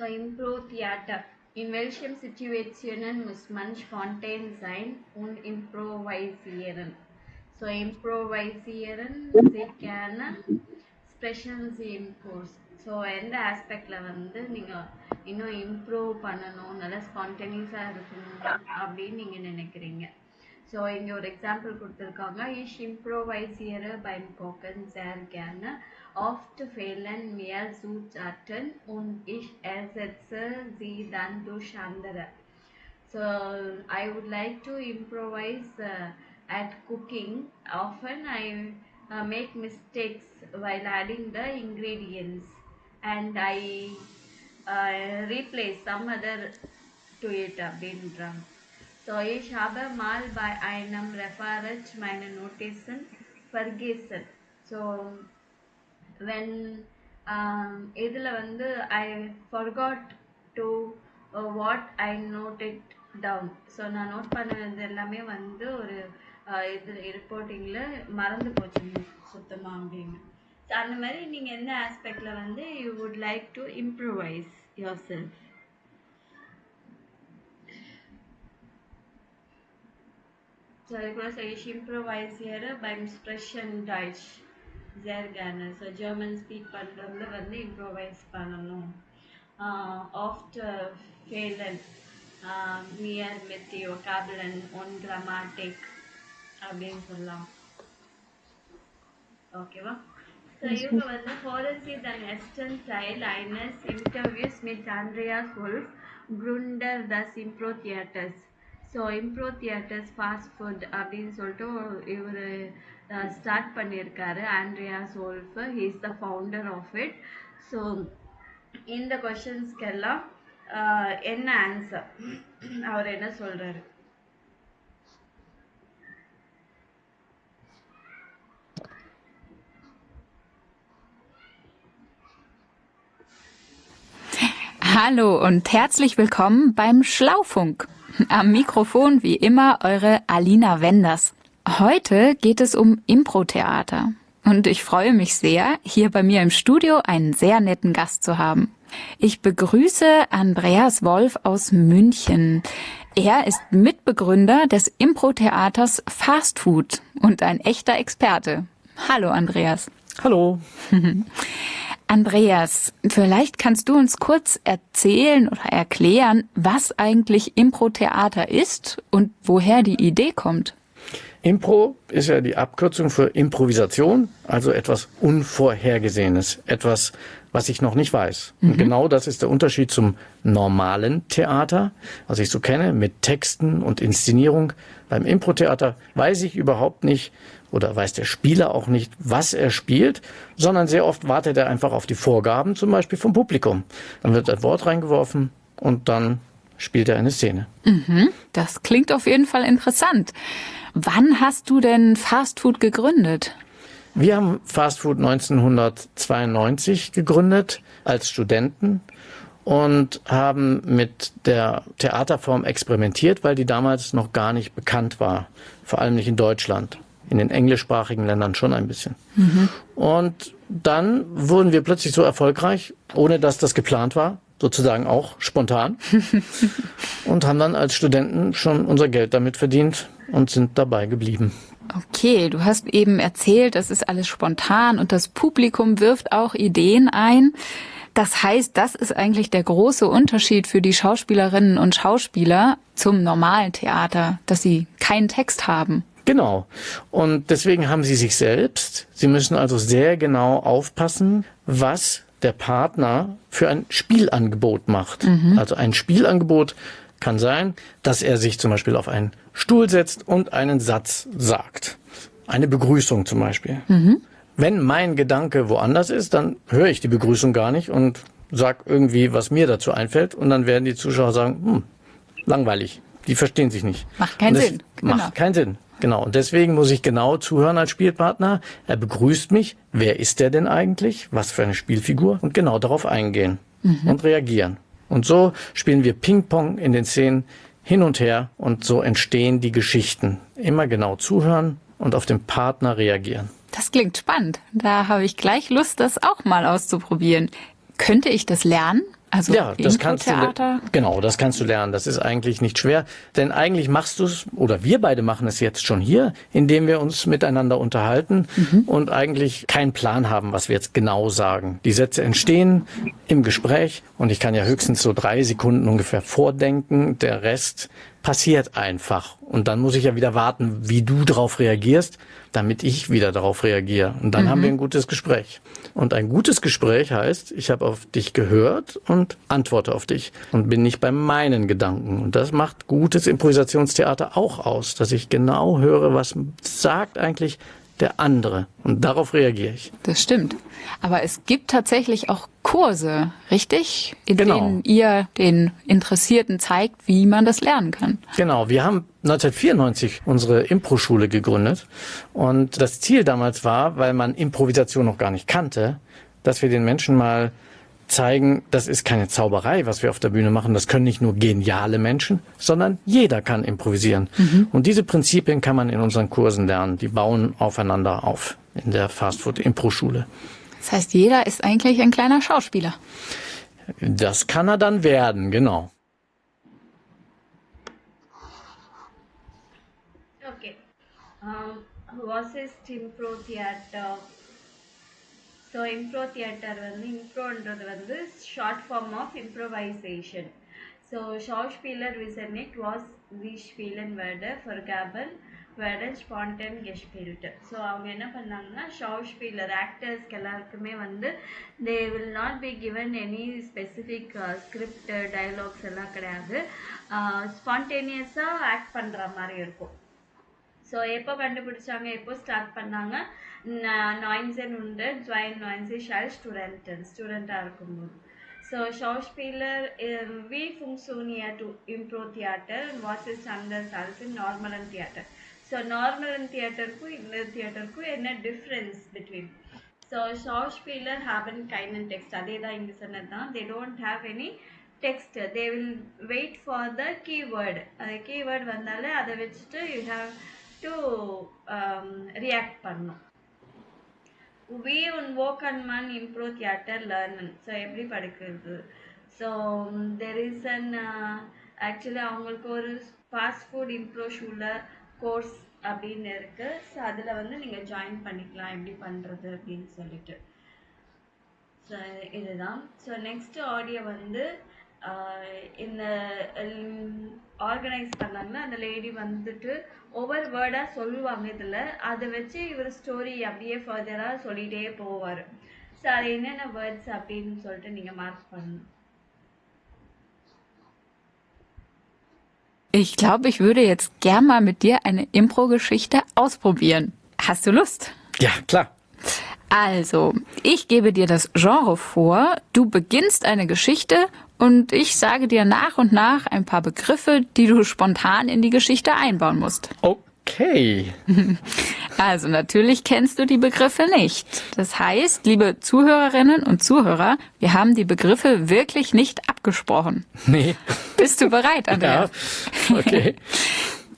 So Impro-Theater. In welchen Situationen muss man spontan sein und improvisieren? So improvisieren gerne specials in course. So எந்த ஆஸ்பெக்டில் வந்து நீங்கள் இன்னும் improve பண்ணணும், நல்லா ஸ்பான்டேனியஸாக இருக்கணும் அப்படின்னு நீங்கள் நினைக்கிறீங்க? ஸோ இங்கே ஒரு எக்ஸாம்பிள் கொடுத்துருக்காங்க. Ich improvisiere beim Kochen sehr gerne. Oft fehlen mir Zutaten und ich ersetze sie dann durch andere. So I would like to improvise at cooking. Often I make mistakes while adding the ingredients and I replace some other to it அப்படின்றாங்க. So ich habe mal bei einem Referat meine Notizen vergessen. So when இதில் வந்து I forgot to what I noted down. So நான் note பண்ணது எல்லாமே வந்து ஒரு இது ரிப்போர்ட்டிங்கில் மறந்து போச்சு சுத்தமாக அப்படின்னு. ஸோ அந்த மாதிரி நீங்கள் எந்த ஆஸ்பெக்டில் வந்து you would like to improvise your self? So அதுக்குள்ள ich improvisiere beim sprechen Deutsch sehr gerne. So German speak பண்ணுறதுல வந்து இம்ப்ரோவைஸ் பண்ணணும். Oft fehlen mir mit die Vokabeln und Grammatik அப்படின்னு சொல்லலாம். ஓகேவா? ஸோ இவங்க வந்து hören Sie den ersten Teil eines Interviews mit Andreas Wolf, Gründer des Impro-Theaters. So Impro-Theaters fast food அப்படின்னு சொல்லிட்டு இவர் ஸ்டார்ட் பண்ணியிருக்காரு. Andreas Wolf, he is the founder of it. So இந்த கொஷின்ஸ்க்கெல்லாம் என்ன ஆன்சர், அவர் என்ன சொல்றாரு? Hallo und herzlich willkommen beim Schlaufunk. Am Mikrofon wie immer eure Alina Wenders. Heute geht es um Impro-Theater. Und ich freue mich sehr, hier bei mir im Studio einen sehr netten Gast zu haben. Ich begrüße Andreas Wolf aus München. Er ist Mitbegründer des Impro-Theaters Fast Food und ein echter Experte. Hallo Andreas. Hallo. Andreas, vielleicht kannst du uns kurz erzählen oder erklären, was eigentlich Impro-Theater ist und woher die Idee kommt. Impro ist ja die Abkürzung für Improvisation, also etwas Unvorhergesehenes, etwas, was ich noch nicht weiß. Und genau das ist der Unterschied zum normalen Theater, was ich so kenne, mit Texten und Inszenierung. Beim Impro-Theater weiß ich überhaupt nicht oder weiß der Spieler auch nicht, was er spielt, sondern sehr oft wartet er einfach auf die Vorgaben, zum Beispiel vom Publikum. Dann wird ein Wort reingeworfen und dann spielt er eine Szene. Das klingt auf jeden Fall interessant. Wann hast du denn Fast Food gegründet? Wir haben Fast Food 1992 gegründet als Studenten und haben mit der Theaterform experimentiert, weil die damals noch gar nicht bekannt war, vor allem nicht in Deutschland. In den englischsprachigen Ländern schon ein bisschen. Und dann wurden wir plötzlich so erfolgreich, ohne dass das geplant war, sozusagen auch spontan, und haben dann als Studenten schon unser Geld damit verdient und sind dabei geblieben. Okay, du hast eben erzählt, das ist alles spontan und das Publikum wirft auch Ideen ein. Das heißt, das ist eigentlich der große Unterschied für die Schauspielerinnen und Schauspieler zum normalen Theater, dass sie keinen Text haben. Genau. Und deswegen haben sie sich selbst. Sie müssen also sehr genau aufpassen, was der Partner für ein Spielangebot macht. Also ein Spielangebot kann sein, dass er sich zum Beispiel auf einen Stuhl setzt und einen Satz sagt. Eine Begrüßung zum Beispiel. Wenn mein Gedanke woanders ist, dann höre ich die Begrüßung gar nicht und sage irgendwie, was mir dazu einfällt. Und dann werden die Zuschauer sagen, langweilig, die verstehen sich nicht. Macht keinen Sinn. Genau. Macht keinen Sinn. Genau, und deswegen muss ich genau zuhören als Spielpartner. Er begrüßt mich. Wer ist der denn eigentlich? Was für eine Spielfigur? Und genau darauf eingehen und reagieren. Und so spielen wir Ping-Pong in den Szenen hin und her und so entstehen die Geschichten. Immer genau zuhören und auf den Partner reagieren. Das klingt spannend. Da habe ich gleich Lust, das auch mal auszuprobieren. Könnte ich das lernen? Also Ja, das kannst du, Impro-Theater. genau, das kannst du lernen. Das ist eigentlich nicht schwer, denn eigentlich machst du es, oder wir beide machen es jetzt schon hier, indem wir uns miteinander unterhalten und eigentlich keinen Plan haben, was wir jetzt genau sagen. Die Sätze entstehen im Gespräch und ich kann ja höchstens so 3 Sekunden ungefähr vordenken. Der Rest passiert einfach. Und dann muss ich ja wieder warten, wie du darauf reagierst, damit ich wieder darauf reagiere. Und dann haben wir ein gutes Gespräch. Und ein gutes Gespräch heißt, ich habe auf dich gehört und antworte auf dich und bin nicht bei meinen Gedanken. Und das macht gutes Improvisationstheater auch aus, dass ich genau höre, was sagt eigentlich der andere. Und darauf reagiere ich. Das stimmt. Aber es gibt tatsächlich auch Kurse, richtig? In Genau. denen ihr den Interessierten zeigt, wie man das lernen kann. Genau, wir haben 1994 unsere Impro-Schule gegründet. Und das Ziel damals war, weil man Improvisation noch gar nicht kannte, dass wir den Menschen mal zeigen, das ist keine Zauberei, was wir auf der Bühne machen. Das können nicht nur geniale Menschen, sondern jeder kann improvisieren. Und diese Prinzipien kann man in unseren Kursen lernen. Die bauen aufeinander auf in der Fastfood-Impro-Schule. Das heißt, jeder ist eigentlich ein kleiner Schauspieler. Das kann er dann werden, genau. Okay. Was ist Impro Theater? So Impro Theater Improன்றது short form of improvisation. So Schauspieler nicht was wie spielen werde vergaben werden spontan gespielt. So அவங்க என்ன பண்ணாங்கன்னா Schauspieler actors எல்லாருக்குமே they will not be given any specific script dialogues எல்லாம் கிடையாது. Spontaneous-ஆ act பண்ற மாதிரி இருக்கும். So எப்போ கண்டுபிடிச்சாங்க எப்போ ஸ்டார்ட் பண்ணாங்க 1992 als ஸ்டூடெண்ட்டாக இருக்கும்போது so ஷாஸ்பீலர் wie funktioniert Impro-Theater was ist anders als in normalen Theater. So normal தியேட்டருக்கும் இந்த தியேட்டருக்கும் என்ன டிஃப்ரென்ஸ் பிட்வீன் ஸோ ஷாஸ்பீலர் haben keinen text அதே தான் இங்கே சொன்னது தான் they don't have any text they will wait for the keyword அந்த keyword வந்தாலே அதை வச்சுட்டு you have to react பண்ணணும். We on work on man Impro Theater learn. So எப்படி படிக்கிறது? So there is an actually அவங்களுக்கு ஒரு fast food impro schule course அப்படின்னு இருக்கு. ஸோ அதில் நீங்க ஜாயின் பண்ணிக்கலாம் எப்படி பண்றது அப்படின்னு சொல்லிட்டு. ஸோ இதுதான். ஸோ நெக்ஸ்ட் ஆடியோ இந்த ஆர்கனைஸ் பண்ணாங்கன்னா அந்த லேடி ஒவ்வொரு வேர்டா சொல்லுவாங்க இதுல அதை வச்சு இவர் ஸ்டோரி அப்படியே ஃபர்தரா சொல்லிட்டே போவார். ஸோ அது என்னென்ன வேர்ட்ஸ் அப்படின்னு சொல்லிட்டு நீங்க மார்க் பண்ணணும். Ich glaube, ich würde jetzt gern mal mit dir eine Impro-Geschichte ausprobieren. Hast du Lust? Ja, klar. Also, ich gebe dir das Genre vor, du beginnst eine Geschichte und ich sage dir nach und nach ein paar Begriffe, die du spontan in die Geschichte einbauen musst. Okay. Also, natürlich kennst du die Begriffe nicht. Das heißt, liebe Zuhörerinnen und Zuhörer, wir haben die Begriffe wirklich nicht abgesprochen. Nee. Bist du bereit, Andreas? Ja, okay.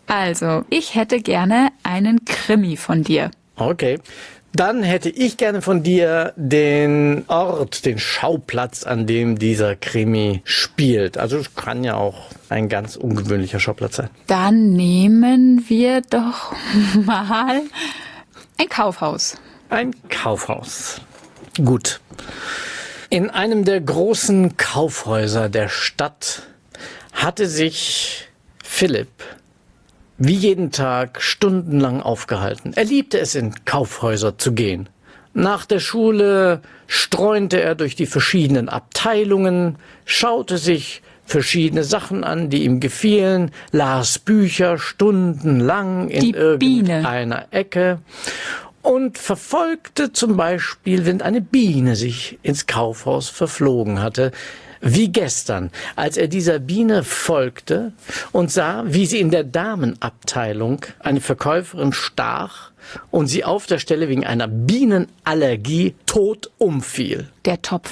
Also, ich hätte gerne einen Krimi von dir. Okay. Dann hätte ich gerne von dir den Ort, den Schauplatz, an dem dieser Krimi spielt. Also es kann ja auch ein ganz ungewöhnlicher Schauplatz sein. Dann nehmen wir doch mal ein Kaufhaus. Ein Kaufhaus. Gut. In einem der großen Kaufhäuser der Stadt hatte sich Philipp wie jeden Tag stundenlang aufgehalten. Er liebte es, in Kaufhäuser zu gehen. Nach der Schule streunte er durch die verschiedenen Abteilungen, schaute sich verschiedene Sachen an, die ihm gefielen, las Bücher stundenlang in irgendeiner Ecke und verfolgte zum Beispiel, wenn eine Biene sich ins Kaufhaus verflogen hatte, wie gestern, als er dieser Biene folgte und sah, wie sie in der Damenabteilung eine Verkäuferin stach und sie auf der Stelle wegen einer Bienenallergie tot umfiel. Der Topf.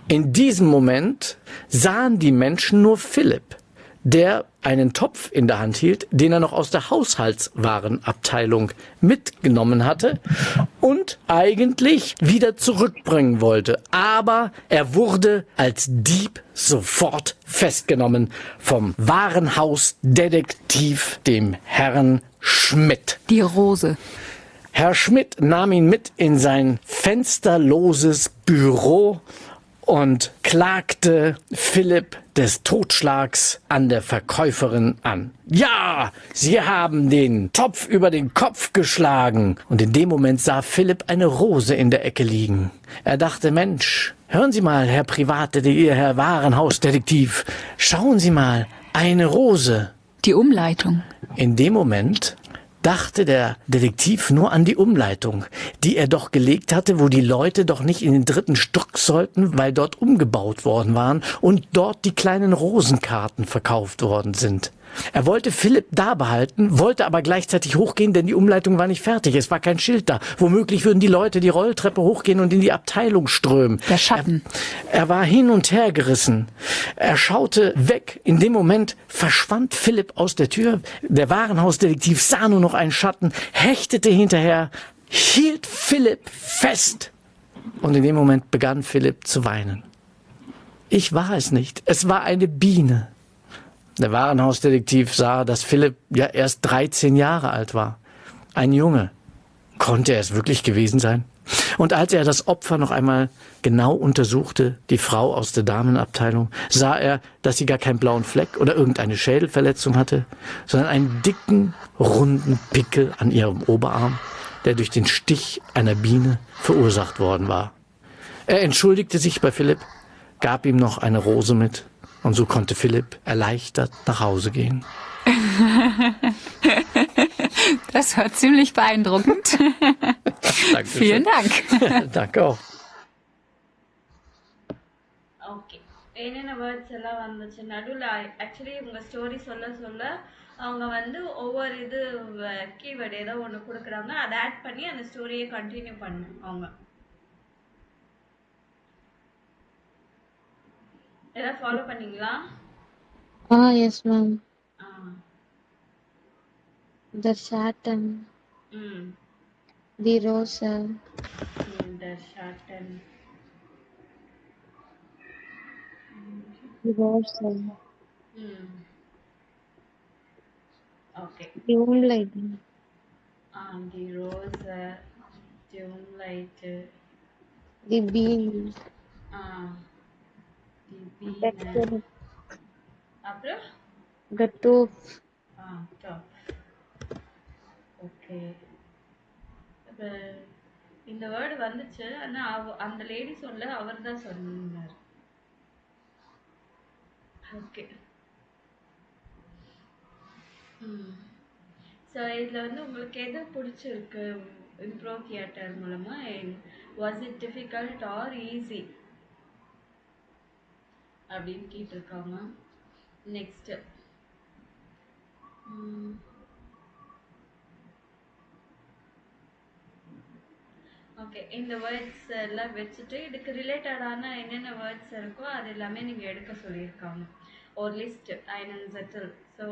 In diesem Moment sahen die Menschen nur Philipp, der einen Topf in der Hand hielt, den er noch aus der Haushaltswarenabteilung mitgenommen hatte und eigentlich wieder zurückbringen wollte. Aber er wurde als Dieb sofort festgenommen vom Warenhausdetektiv, dem Herrn Schmidt. Die Rose. Herr Schmidt nahm ihn mit in sein fensterloses Büro und klagte Philipp des Totschlags an der Verkäuferin an. Ja, Sie haben den Topf über den Kopf geschlagen. Und in dem Moment sah Philipp eine Rose in der Ecke liegen. Er dachte, Mensch, hören Sie mal, Herr Privatdetektiv, Herr Warenhausdetektiv, schauen Sie mal, eine Rose. Die Umleitung. In dem Moment dachte der Detektiv nur an die Umleitung, die er doch gelegt hatte, wo die Leute doch nicht in den 3. Stock sollten, weil dort umgebaut worden waren und dort die kleinen Rosenkarten verkauft worden sind. Er wollte Philipp da behalten, wollte aber gleichzeitig hochgehen, denn die Umleitung war nicht fertig. Es war kein Schild da. Womöglich würden die Leute die Rolltreppe hochgehen und in die Abteilung strömen. Der Schatten. Er war hin und her gerissen. Er schaute weg. In dem Moment verschwand Philipp aus der Tür. Der Warenhausdetektiv sah nur noch einen Schatten, hechtete hinterher, hielt Philipp fest. Und in dem Moment begann Philipp zu weinen. Ich war es nicht. Es war eine Biene. Der Warenhausdetektiv sah, dass Philipp ja erst 13 Jahre alt war. Ein Junge. Konnte er es wirklich gewesen sein? Und als er das Opfer noch einmal genau untersuchte, die Frau aus der Damenabteilung, sah er, dass sie gar keinen blauen Fleck oder irgendeine Schädelverletzung hatte, sondern einen dicken, runden Pickel an ihrem Oberarm, der durch den Stich einer Biene verursacht worden war. Er entschuldigte sich bei Philipp, gab ihm noch eine Rose mit. Und so konnte Philipp erleichtert nach Hause gehen. Das war ziemlich beeindruckend. Vielen Dank. Danke auch. Okay என்னென்ன words எல்லாம் வந்துச்சு நடுவில் actually இவங்க story சொல்ல சொல்ல அவங்க வந்து ஒவ்வொரு இது கீவேர்டு ஏதோ ஒன்று கொடுக்குறாங்க அதை ஆட் பண்ணி அந்த ஸ்டோரியை கண்டினியூ பண்ணு அவங்க ஏதாவது ஃபாலோ பண்ணீங்களா? Yes, ma'am. Ah The satin, hmm the rose, இந்த ஷார்டன் the rose, hmm okay the moonlight, the rose டியூன் light the bean, the the bean top, அப்புறம் the top, டாப் ஓகே இப்போ இந்த வேர்டு வந்துச்சு ஆனால் அந்த லேடி சொல்ல அவர் தான் சொன்னார். ஓகே ஸோ இதில் வந்து உங்களுக்கு எது பிடிச்சிருக்கு இம்ப்ரோவ் தியேட்டர் மூலமாக was it difficult R easy அப்படின்னு கேட்டிருக்காங்க. நெக்ஸ்ட்டு ஓகே இந்த வேர்ட்ஸ் எல்லாம் வச்சுட்டு இதுக்கு ரிலேட்டடான என்னென்ன வேர்ட்ஸ் இருக்கோ அது எல்லாமே நீங்கள் எடுக்க சொல்லியிருக்காங்க. ஒரு லிஸ்ட் ஐனன் செட்டில். ஸோ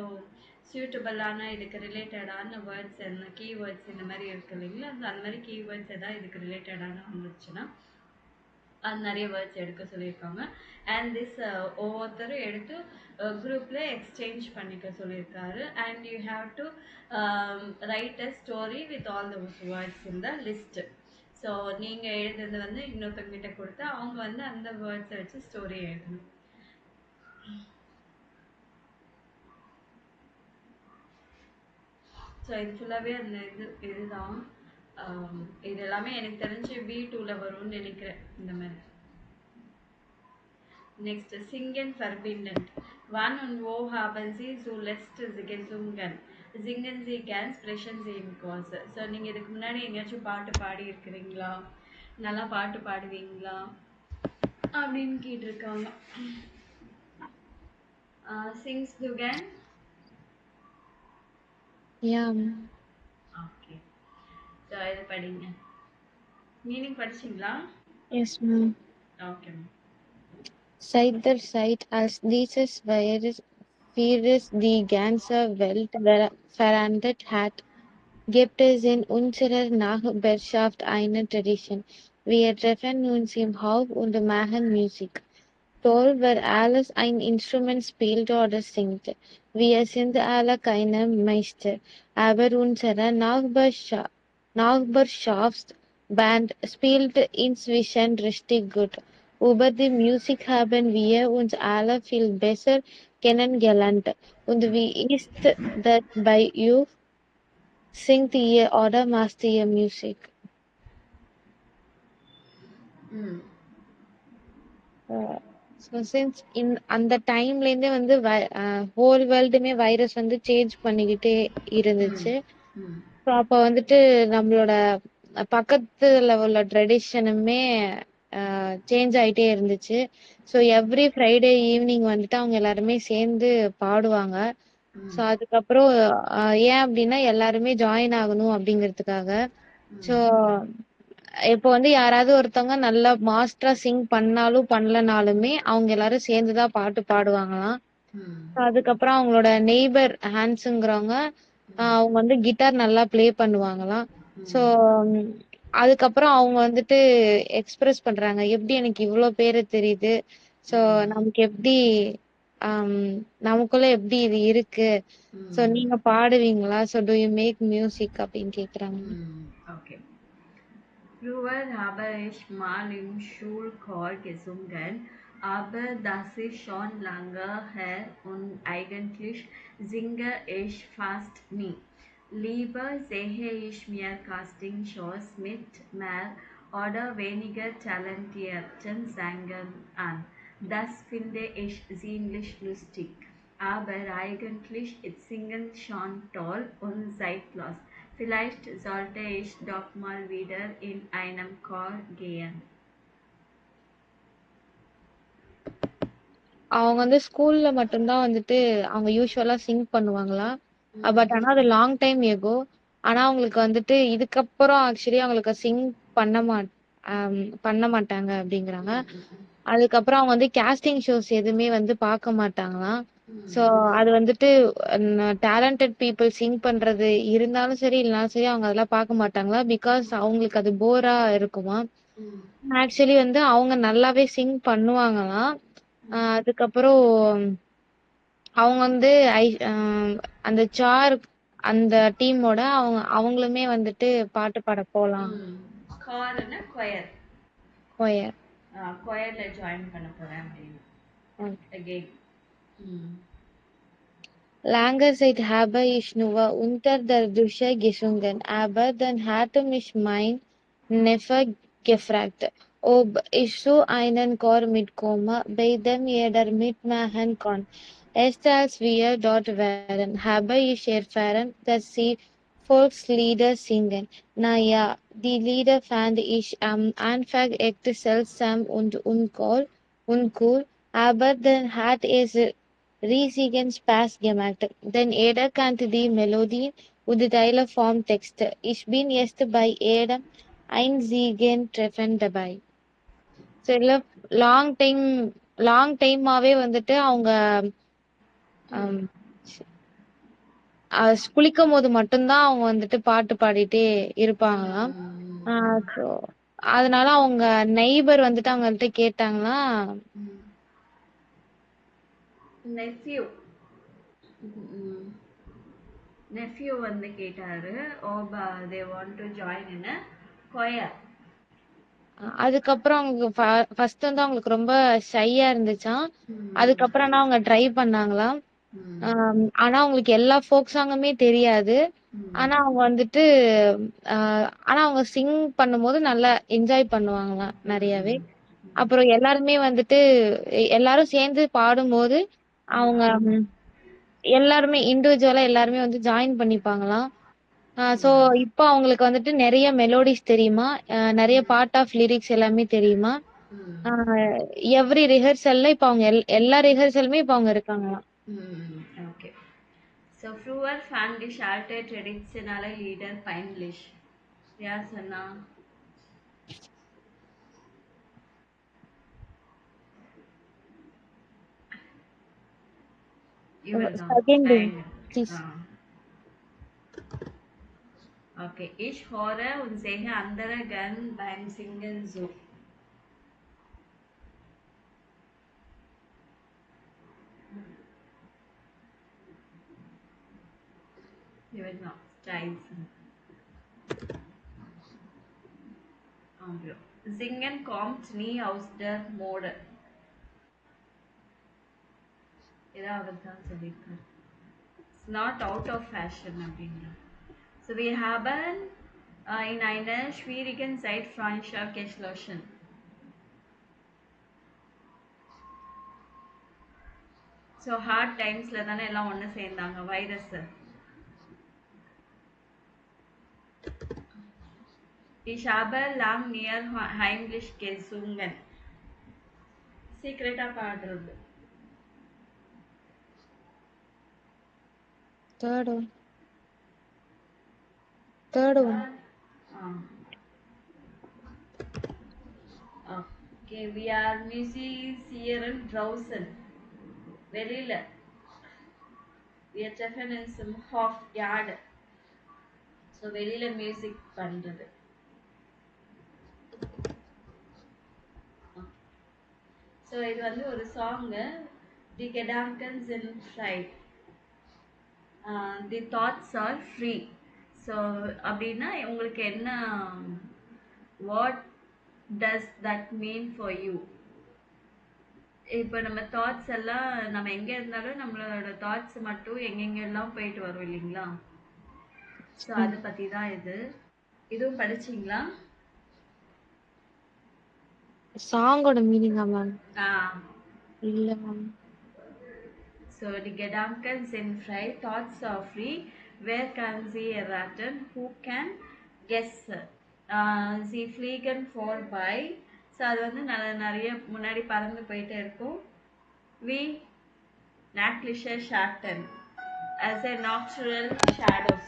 சூட்டபிளான இதுக்கு ரிலேட்டடான வேர்ட்ஸ் என்ன கீவேர்ட்ஸ் இந்த மாதிரி இருக்கு இல்லைங்களா, அந்த மாதிரி கீவேர்ட்ஸ் எதாவது இதுக்கு ரிலேட்டடான வந்துச்சுன்னா அது நிறைய வேர்ட்ஸ் எடுக்க சொல்லியிருக்காங்க. அண்ட் திஸ் ஒவ்வொருத்தரும் எடுத்து குரூப்பில் எக்ஸ்சேஞ்ச் பண்ணிக்க சொல்லியிருக்காரு. And you have to right a story with all those words in the list. So நீங்கள் எழுதுறது வந்து இன்னொருத்தவங்கிட்ட கொடுத்து அவங்க வந்து அந்த வேர்ட்ஸை வச்சு ஸ்டோரி எழுதணும். ஸோ இது ஃபுல்லாகவே அந்த இதுதான். இது எல்லாமே எனக்கு தெரிஞ்சு B2ல வரும்னு நினைக்கிறேன் இந்த மாதிரி. Next, singen verbinden. Wann und wo haben Sie zuletzt gesungen? Singen Sie gern, sprechen Sie im Kurs. So நீங்கள் இதுக்கு முன்னாடி எங்கேயாச்சும் பாட்டு பாடி இருக்கிறீங்களா, நல்லா பாட்டு பாடுவீங்களா அப்படின்னு கேட்டிருக்காங்க. Sings du gern? yeah, okay so இது படிங்க. மீனிங் படிச்சிங்களா? yes, ma'am. Okay ma'am. Seit der Zeit, als dieses Feuer Pires die ganze Welt verändert hat, gibt es in unserer Nachbarschaft eine Tradition. Wir treffen uns im Haus und machen Musik. Toll, wer alles ein Instrument spielt oder singt. Wir sind alle keine Meister, aber unsere Nachbarschaftsband spielt inzwischen richtig gut. Über die Musik haben wir uns alle viel besser kennengelernt. Und wie ist das bei you? Singt ihr oder macht ihr Musik? ம் so since அந்த டைம்லேருந்தே வந்து whole வேர்ல்டுமே virus வந்து change பண்ணிக்கிட்டே ம் இருந்துச்சு. ம் so அப்போ வந்துட்டு நம்மளோட பக்கத்துல உள்ள ட்ரெடிஷனுமே சேஞ்ச் ஆயிட்டே இருந்துச்சு. ஸோ எவ்ரி ஃப்ரைடே ஈவினிங் வந்துட்டு அவங்க எல்லாருமே சேர்ந்து பாடுவாங்க. ஸோ ம் அதுக்கப்புறம் ஏன் அப்படின்னா எல்லாருமே ஜாயின் ஆகணும் அப்படிங்கிறதுக்காக. ஸோ இப்போ வந்து யாராவது ஒருத்தவங்க நல்லா மாஸ்டரா சிங் பண்ணாலும் பண்ணலனாலுமே அவங்க எல்லாரும் சேர்ந்துதான் பாட்டு பாடுவாங்களாம். ம் அதுக்கப்புறம் அவங்களோட நெய்பர் ஹான்ஸுங்கிறவங்க அவங்க வந்து கிட்டார் நல்லா ப்ளே பண்ணுவாங்களாம். ஸோ அதுக்கப்புறம் அவங்க வந்துட்டு எக்ஸ்பிரஸ் பண்றாங்க எப்படி எனக்கு இவ்வளோ பேரு தெரியுது. ஸோ நமக்கு எப்படி ஆம், நமக்குள்ள எப்படி இது இருக்கு. ஸோ ம் நீங்க பாடுவீங்களா? So do you make music அப்படின்னு கேக்குறாங்க. ம் okay. Früher habe ich mal im Schulchor gesungen, aber das ist schon lange her und eigentlich singe ich fast nie. Lieber sehe ich mir Castingshows mit mehr oder weniger talentierten Sängern an. Das finde ich ziemlich lustig. Aber eigentlich ist Singen schon toll und zeitlos. Vielleicht sollte ich doch mal wieder in einem Chor gehen. அவங்க வந்து ஸ்கூல்ல மட்டும்தான் வந்துட்டு அவங்க யூஸ்வலா சிங் பண்ணுவாங்களா. But ஆனா அது லாங் டைம் ஏகோ. ஆனா அவங்களுக்கு வந்துட்டு இதுக்கப்புறம் ஆக்சுவலி அவங்களுக்கு சிங் பண்ண மாட் பண்ண மாட்டாங்க அப்படிங்கிறாங்க. அதுக்கப்புறம் அவங்க வந்து கேஸ்டிங் ஷோஸ் எதுவுமே வந்து பார்க்க மாட்டாங்களாம். ஸோ அது வந்துட்டு டேலண்டட் பீப்புள் சிங் பண்றது இருந்தாலும் சரி இல்லைனாலும் சரி அவங்க அதெல்லாம் பார்க்க மாட்டாங்களா. பிகாஸ் அவங்களுக்கு அது போரா இருக்குமா. ஆக்சுவலி வந்து அவங்க நல்லாவே சிங் பண்ணுவாங்களாம். அதுக்கப்புறம் அவங்க வந்து அந்த சார் அந்த டீமோட அவங்களுமே வந்துட்டு பாட்டு பாட போலாம். ஸ்கார்னா கொயர். கொயர். கொயர்ல ஜாயின் பண்ண போறேன் அப்படின்னு. Again. Langer Zeit habe ich nur unter der Dusche gesungen, aber dann hatte mich mein Neffe gefragt, ob ich so einen Chor mitkomme, bei dem jeder mitmachen kann. Erst als wir dort waren, habe ich erfahren, dass sie Volkslieder singen. Naja, die Lieder fand ich am Anfang echt seltsam und uncool, aber dann hat es riesigen Spaß gemacht, denn jeder kannte die Melodien und Teile vom Text. Ich bin jetzt bei jedem einzigen Treffen dabei. சில long டைமாவே வந்துட்டு அவங்க குளிக்கும் போது மட்டும்தான் அவங்க வந்துட்டு பாட்டு பாடிட்டே இருப்பாங்களாம். So, அதனால அவங்க நெய்பர் வந்துட்டு அவங்கள்ட்ட கேட்டாங்களா. நெஃப்யூ வந்து கேட்டாரு, they want to join in a choir. அதுக்கப்புறம் அவங்க ஃபர்ஸ்ட் வந்து அவங்களுக்கு ரொம்ப ஷையா இருந்துச்சாம். அதுக்கப்புறம் ஆனா அவங்க ட்ரை பண்ணாங்களாம். ஆனா அவங்களுக்கு எல்லா ஃபோக் சாங்குமே தெரியாது. ஆனா அவங்க வந்துட்டு ஆனா அவங்க சிங் பண்ணும்போது நல்லா என்ஜாய் பண்ணுவாங்களாம் நிறையவே. அப்புறம் எல்லாருமே வந்துட்டு எல்லாரும் சேர்ந்து பாடும்போது அவங்க எல்லாருமே இண்டிவிஜுவலா எல்லாருமே வந்து ஜாயின் பண்ணிப்பாங்களாம். ஸோ இப்போ அவங்களுக்கு வந்துட்டு நிறைய மெலோடிஸ் தெரியுமா, நிறைய பார்ட் ஆஃப் லிரிக்ஸ் எல்லாமே தெரியுமா. எவ்ரி ரிஹர்சல்ல இப்போ அவங்க எல்லா ரிஹர்சலுமே இப்போ அவங்க இருக்காங்களாம். Okay. So früher fand ich alte traditionelle Lieder peinlich. Ja, Sanna. இவர்தான் Seconding, please. Okay. Ich höre und sehe andere gern beim Singen so. இவர்தான் Styles. Singen kommt nie aus der Mode. இதான் அவர் தான் சொல்லியிருக்கார். It's not out of fashion அப்படின்னா. So wir haben in einer schwierigen Zeit Freundschaft geschlossen. So hard timesல தானே எல்லாம் ஒன்று சேர்ந்தாங்க virus. Ich habe lang near heimlich gesungen. சீக்கிரட்டா பாடுறது. Third one. Okay, we are Musicieren draußen. வெளியில. We are treffen in some Hofyard. So வெளியில music பண்றது. So இது வந்து ஒரு song Die Gedanken sind frei. The thoughts are free. So அப்படின்னா உங்களுக்கு என்ன what does that mean for you? இப்போ நம்ம தாட்ஸ் எல்லாம் நம்ம எங்க இருந்தாலும் நம்மளோட தாட்ஸ் மட்டும் எங்கெங்கெல்லாம் போயிட்டு வரும் இல்லைங்களா? ஸோ அதை பத்தி தான் இதுவும் படிச்சீங்களா? சாங்கோட மீனிங்கா மேம்? இல்ல ma'am. So die Gedanken sind frei, thoughts are free. Wer kann sie erraten? Who can guess? Sie fliegen vorbei. So அது வந்து நிறைய முன்னாடி பறந்து போயிட்டே இருக்கும். We nächtliche Schatten as a natural shadows.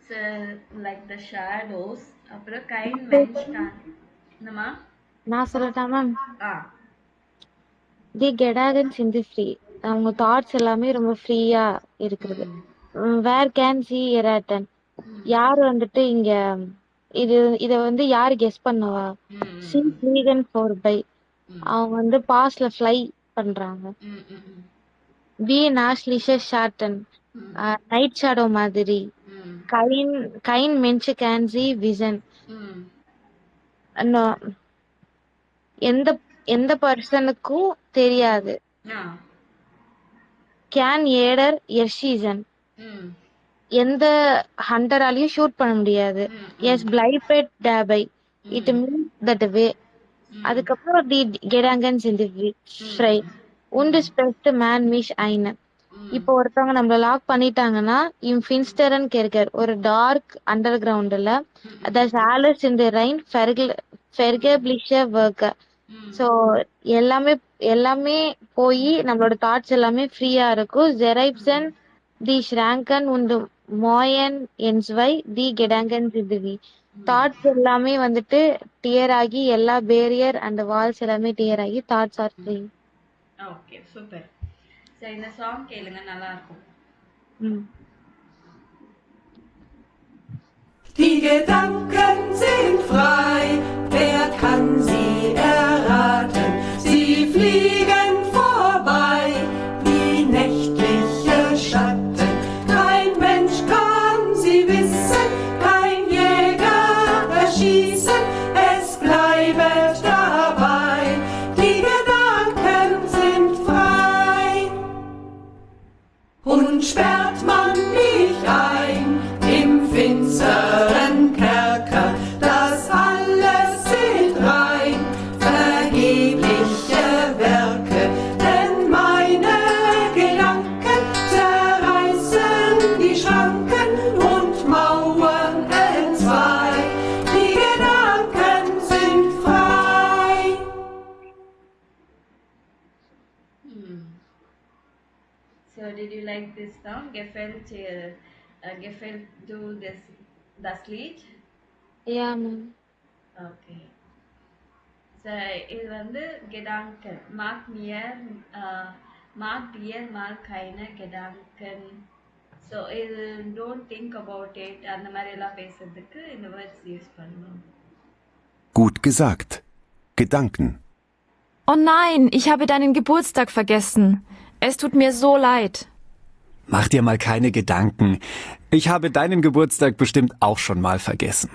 So like the shadows அப்புறம் kein Mensch kann என்னமா நான் சொல்லட்டா மேம்? தி Gedanken sind free. அவங்க தாட்ஸ் எல்லாமே ரொம்ப ஃப்ரீயா இருக்குது. வேர் கேன் சி எராட்டன், யார் வந்துட்டு இங்க இத வந்து யாரு கெஸ் பண்ணுவா? சி ஃப்ளீகன் ஃபோர் பை, அவங்க வந்து பாஸ்ட்ல ஃப்ளை பண்றாங்க. பி நாஷ்லிஷ ஷாட்டன், நைட் ஷேடோ மாதிரி. கைன் மென்ஷு கேன் சி விசன், எந்த எந்த பர்சனுக்கும் தெரியாது. கேன் ஏடர் எர்ஷீசன், எந்த ஹண்டராலையும் ஷூட் பண்ண முடியாது. எஸ் பிளைபெட் டேபை, இட் மீன்ஸ் தட் வே. அதுக்கப்புறம் தி கெடாங்கன்ஸ் இன் தி ஃப்ரை உண்டு ஸ்பெஸ்ட் மேன் மிஷ் ஐன. இப்போ ஒருத்தவங்க நம்மள லாக் பண்ணிட்டாங்கன்னா இம் ஃபின்ஸ்டரன் கேர்கர், ஒரு டார்க் அண்டர் கிரவுண்ட்ல தட்ஸ் ஆலஸ் இன் தி ரைன் ஃபெர்கபிளிஷ ஒர்க். ஸோ எல்லாமே போய் நம்மளோட தாட்ஸ் எல்லாமே ஃப்ரீயா இருக்கும். ஜெரைப்சன் தி ஷ்ராங்கன் und மோயன் என்ஸ்வை தி கெடாங்கன் சிதுவி, தாட்ஸ் எல்லாமே வந்துட்டு டியர் ஆகி, எல்லா பேரியர் அண்ட் வால்ஸ் எல்லாமே டியர் ஆகி thoughts are free. Okay, super. சரி, இந்த சாங் கேளுங்க, நல்லா இருக்கும். Die Gedanken sind frei, wer kann sie erraten? Sie fliegen this தான் gefällt du das Lied? Yeah, ma'am. Okay. So இது வந்து Gedanken. Mag dir mal keine Gedanken. So இது don't think about it அந்த மாதிரி எல்லாம் பேசுறதுக்கு இந்த வேர்ட்ஸ் யூஸ் பண்ணணும். Gut gesagt. Gedanken. Oh nein, ich habe deinen Geburtstag vergessen. Es tut mir so leid. Mach dir mal keine Gedanken. Ich habe deinen Geburtstag bestimmt auch schon mal vergessen.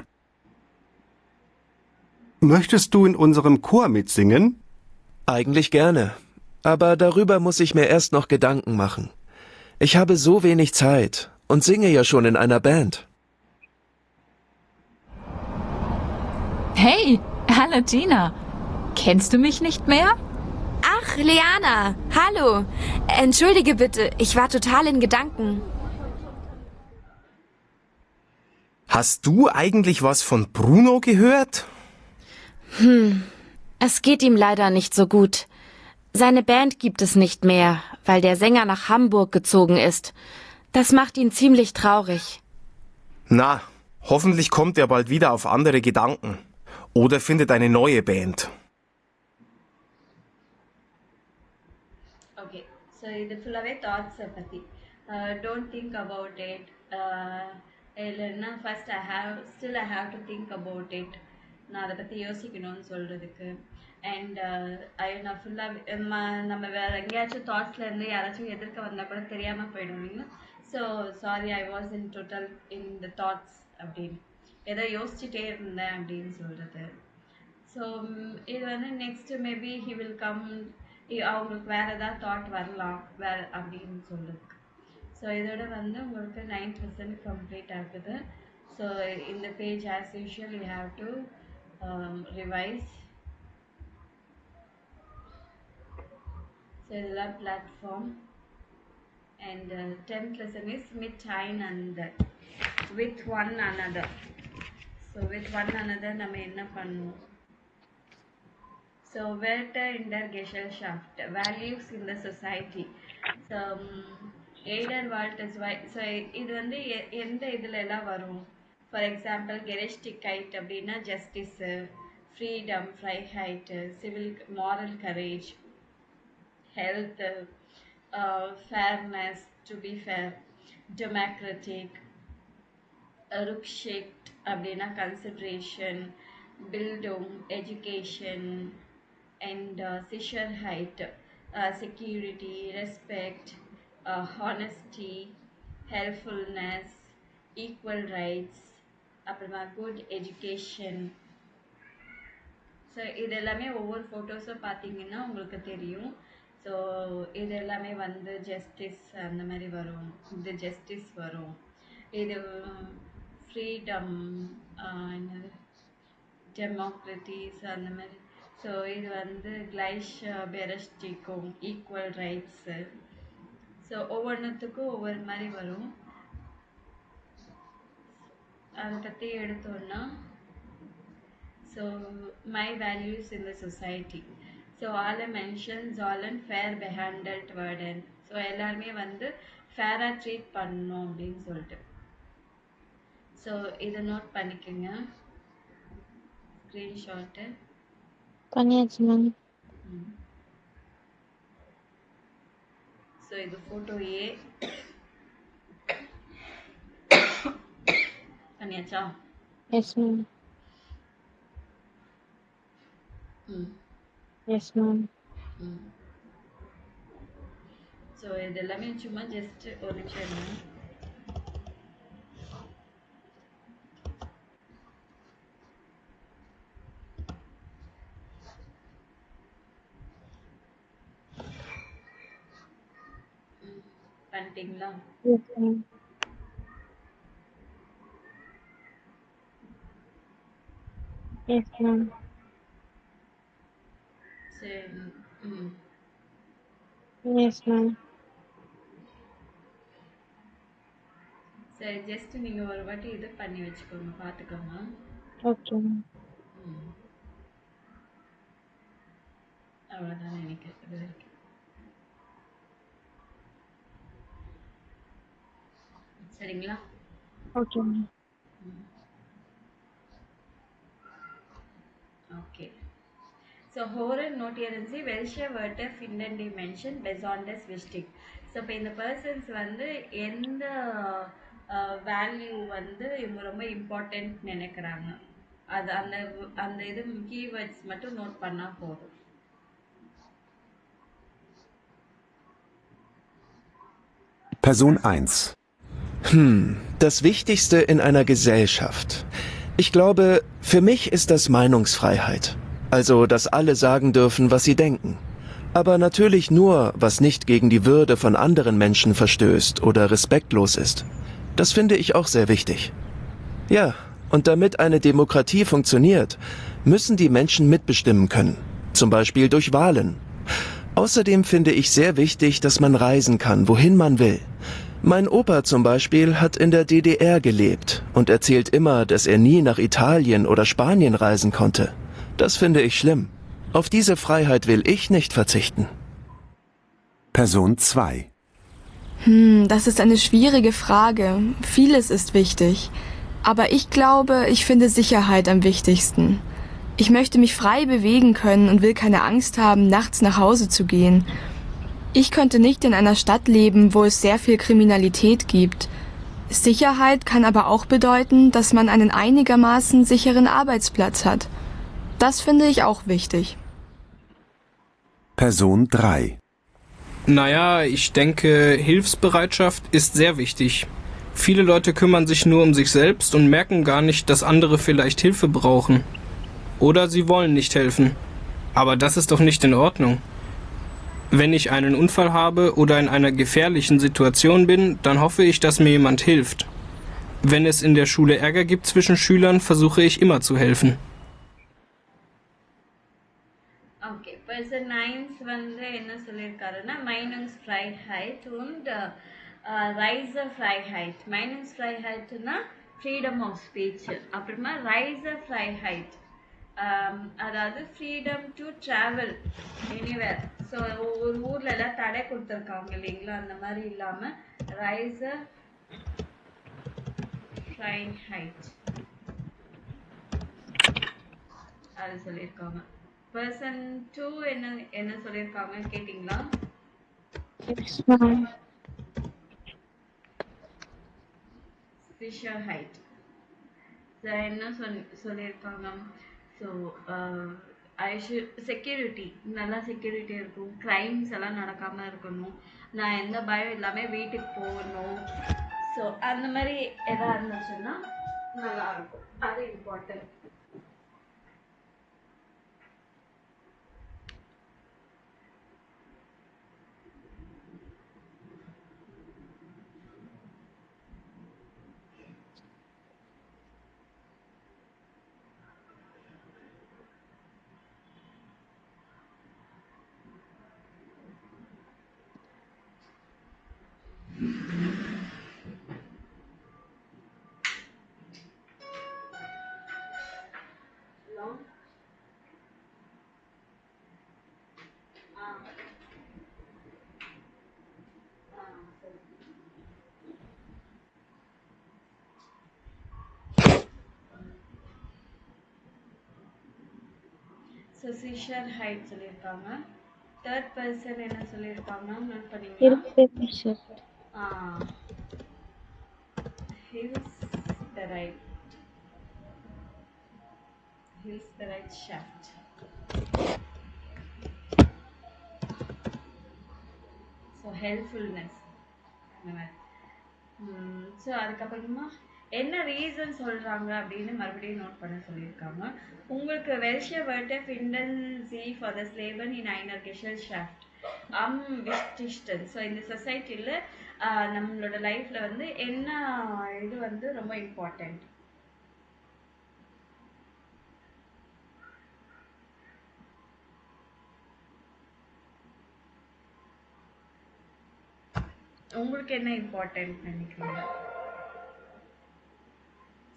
Möchtest du in unserem Chor mitsingen? Eigentlich gerne. Aber darüber muss ich mir erst noch Gedanken machen. Ich habe so wenig Zeit und singe ja schon in einer Band. Hey, hallo Gina. Kennst du mich nicht mehr? Ach, Leana, hallo. Entschuldige bitte, ich war total in Gedanken. Hast du eigentlich was von Bruno gehört? Es geht ihm leider nicht so gut. Seine Band gibt es nicht mehr, weil der Sänger nach Hamburg gezogen ist. Das macht ihn ziemlich traurig. Na, hoffentlich kommt er bald wieder auf andere Gedanken. Oder findet eine neue Band. Okay, so இது ஃபுல்லாகவே தாட்ஸை பற்றி don't think about it இல்லைன்னா first I have to think about it நான் அதை பற்றி யோசிக்கணும்னு சொல்கிறதுக்கு and நான் ஃபுல்லாக நம்ம வேறு எங்கேயாச்சும் தாட்ஸ்லேருந்து யாராச்சும் எதிர்க்க வந்தால் கூட தெரியாமல் போயிடும் இல்லைங்களா. So sorry I was in total in the thoughts அப்படின்னு ஏதோ யோசிச்சுட்டே இருந்தேன் அப்படின்னு சொல்கிறது. ஸோ இது வந்து next maybe he will come, அவங்களுக்கு வேறு ஏதாவது தாட் வரலாம் வேறு அப்படின்னு சொல்லுறதுக்கு. ஸோ இதோட வந்து உங்களுக்கு 9% கம்ப்ளீட் ஆகுது. ஸோ இந்த page as usual you have to revise. So இதெல்லாம் platform and 10th lesson is miteinander, with one another. So with one another நம்ம என்ன பண்ணுவோம். So, Werte in der Gesellschaft, values in the society. So, Edelwald is why. So, இது வந்து எந்த இதில் எல்லாம் வரும். ஃபார் எக்ஸாம்பிள் Gerechtigkeit அப்படின்னா ஜஸ்டிஸு, ஃப்ரீடம், ஃப்ரைஹைட், civil moral courage, health, fairness, to be fair, democratic, ருக்ஷிக்ட் அப்படின்னா கன்சிட்ரேஷன், பில்டும், education, and Sicherheit, security, respect, honesty, helpfulness, equal rights, அப்புறமா good education. ஸோ இது எல்லாமே ஒவ்வொரு ஃபோட்டோஸும் பார்த்தீங்கன்னா உங்களுக்கு தெரியும். ஸோ இது எல்லாமே வந்து ஜஸ்டிஸ் அந்த மாதிரி வரும், இது ஜஸ்டிஸ் வரும், இது ஃப்ரீடம், என்னது டெமோக்ரட்டிஸ் அந்த மாதிரி. ஸோ இது வந்து கிளைஷ் பெரஸ்டிக்கும் ஈக்குவல் ரைட்ஸு. ஸோ ஒவ்வொன்றுத்துக்கும் ஒவ்வொரு மாதிரி வரும். அதை பற்றி எடுத்தோன்னா so my values in the society. So ஆல் மென்ஷன் ஜாலன் ஃபேர் பெஹேண்டல்ட் வேர்டன். ஸோ எல்லாருமே வந்து ஃபேராக ட்ரீட் பண்ணணும் அப்படின்னு சொல்லிட்டு. ஸோ இதை நோட் பண்ணிக்கோங்க, ஸ்க்ரீன்ஷாட்டு பண்ணியாச்சு மேம். ஸோ இது ஃபோட்டோ ஏ பண்ணியாச்சா? Yes ma'am. Yes ma'am. So இது எல்லாமே சும்மா ஜஸ்ட் ஒரு நிமிஷம் இருங்க. பண்ணிட்டீங்களா? Yes ma'am. Yes ma'am. சரி. Yes ma'am. சரி, ஜஸ்ட் நீங்கள் ஒரு வாட்டி இது பண்ணி வச்சுக்கோங்க, பார்த்துக்கோங்க. Okay ma'am. அவ்வளோதான் நினைக்கிறேன். இது வரைக்கும் சரிங்களா? Okay, ma'am. ஓகே. ஸோ ஹோரல் நோட்டியரன்சி வெல்ஷே வேர்ட்டை ஃபின்டன் டிமென்ஷன் பெசாண்டஸ் விஸ்டிக். ஸோ இப்போ இந்த பர்சன்ஸ் வந்து எந்த வேல்யூ வந்து இவங்க ரொம்ப இம்பார்ட்டன்ட் நினைக்கிறாங்க, அது அந்த அந்த இது கீவேர்ட்ஸ் மட்டும் நோட் பண்ணால் போதும். Person 1. Das Wichtigste in einer Gesellschaft. Ich glaube, für mich ist das Meinungsfreiheit. Also, dass alle sagen dürfen, was sie denken. Aber natürlich nur, was nicht gegen die Würde von anderen Menschen verstößt oder respektlos ist. Das finde ich auch sehr wichtig. Ja, und damit eine Demokratie funktioniert, müssen die Menschen mitbestimmen können. Zum Beispiel durch Wahlen. Außerdem finde ich sehr wichtig, dass man reisen kann, wohin man will. Mein Opa zum Beispiel hat in der DDR gelebt und erzählt immer, dass er nie nach Italien oder Spanien reisen konnte. Das finde ich schlimm. Auf diese Freiheit will ich nicht verzichten. Person 2. Das ist eine schwierige Frage. Vieles ist wichtig. Aber ich glaube, ich finde Sicherheit am wichtigsten. Ich möchte mich frei bewegen können und will keine Angst haben, nachts nach Hause zu gehen. Ich könnte nicht in einer Stadt leben, wo es sehr viel Kriminalität gibt. Sicherheit kann aber auch bedeuten, dass man einen einigermaßen sicheren Arbeitsplatz hat. Das finde ich auch wichtig. Person 3. Naja, ich denke, Hilfsbereitschaft ist sehr wichtig. Viele Leute kümmern sich nur um sich selbst und merken gar nicht, dass andere vielleicht Hilfe brauchen. Oder sie wollen nicht helfen. Aber das ist doch nicht in Ordnung. Wenn ich einen Unfall habe oder in einer gefährlichen Situation bin, dann hoffe ich, dass mir jemand hilft. Wenn es in der Schule Ärger gibt zwischen Schülern, versuche ich immer zu helfen. Okay, person 9 வந்து என்ன சொல்லியிருக்காருன்னா Meinungsfreiheit und Reisefreiheit. Meinungsfreiheitனா freedom of speech, அப்புறமா Reisefreiheit அதாவது freedom to travel anywhere. So ஒரு ஊர்ல எல்லாம் தடை கொடுத்துருக்காங்க இல்லைங்களா, அந்த மாதிரி இல்லாம Reisefreiheit அது சொல்லியிருக்காங்க. பர்சன் 2 என்ன என்ன சொல்லியிருக்காங்க கேட்டிங்களா? Yes, ma'am. Sicherheit. ஸோ என்ன சொல்லியிருக்காங்க? ஸோ செக்யூரிட்டி, நல்லா செக்யூரிட்டி இருக்கும், கிரைம்ஸ் எல்லாம் நடக்காமல் இருக்கணும், நான் எந்த பயம் இல்லாமல் வீட்டுக்கு போகணும். ஸோ அந்த மாதிரி எதாக இருந்துச்சுன்னா நல்லா இருக்கும், அது இம்பார்ட்டன்ட். ஸோ Sicherheit சொல்லியிருக்காங்க. தேர்ட் பர்சன் என்ன சொல்லியிருக்காங்க நோட் பண்ணீங்களா? Hilfsbereit Shaft. So helpfulness. So அதுக்கப்புறமா என்ன ரீசன் சொல்றாங்க அப்படின்னு மறுபடியும் நோட் பண்ண சொல்லியிருக்காங்க. உங்களுக்கு welche Wörter finden Sie for das Leben in einer Gesellschaft am wichtigsten? So இந்த சொசைட்டியில் நம்மளோட லைஃப்ல வந்து என்ன இது வந்து ரொம்ப இம்பார்ட்டன்ட்? உங்களுக்கு என்ன இம்பார்ட்டன்ட் நினைக்கிறீங்க?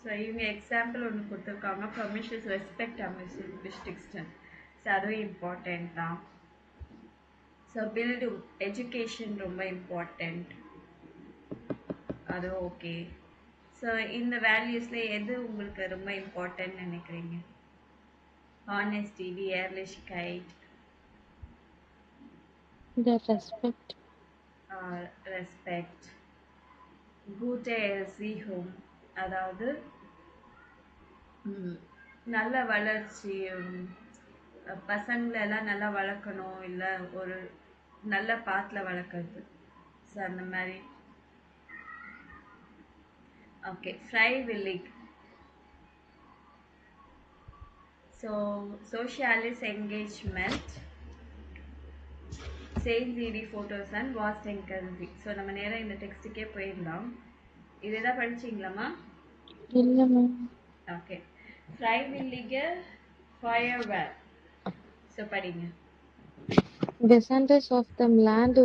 ஸோ இவங்க எக்ஸாம்பிள் ஒன்று கொடுத்துருக்காங்க, ப்ரொமிஷஸ் ரெஸ்பெக்ட் அமிஸ்டிக்ஸ்டன். ஸோ அதுவும் இம்பார்ட்டன்ட் தான். ஸோ பில்டிங் எஜுகேஷன் ரொம்ப இம்பார்ட்டன்ட். அது ஓகே. ஸோ இந்த வேல்யூஸ்ல எது உங்களுக்கு ரொம்ப இம்பார்ட்டன்ட் நினைக்கிறீங்க? Honesty, the ehrlichkeit, The respect. Respect, gute Erziehung, அதாவது நல்ல வளர்ச்சி, பசங்களெல்லாம் நல்லா வளர்க்கணும், இல்லை ஒரு நல்ல பாத்தில் வளர்க்குறது. ஸோ அந்த மாதிரி. Okay, freiwillig. So socialist engagement, சேஞ்சிடி ஃபோட்டோஸ் அண்ட் வாஸ்ட் என்கரேஜிங். ஸோ நம்ம நேராக இந்த டெக்ஸ்ட்டுக்கே போயிடலாம். இதெல்லாம் படிச்சிங்களாம்மா? இல்லை மேம். Okay, freiwillige Feuerwehr. ஸோ படிங்க. Descendants of the land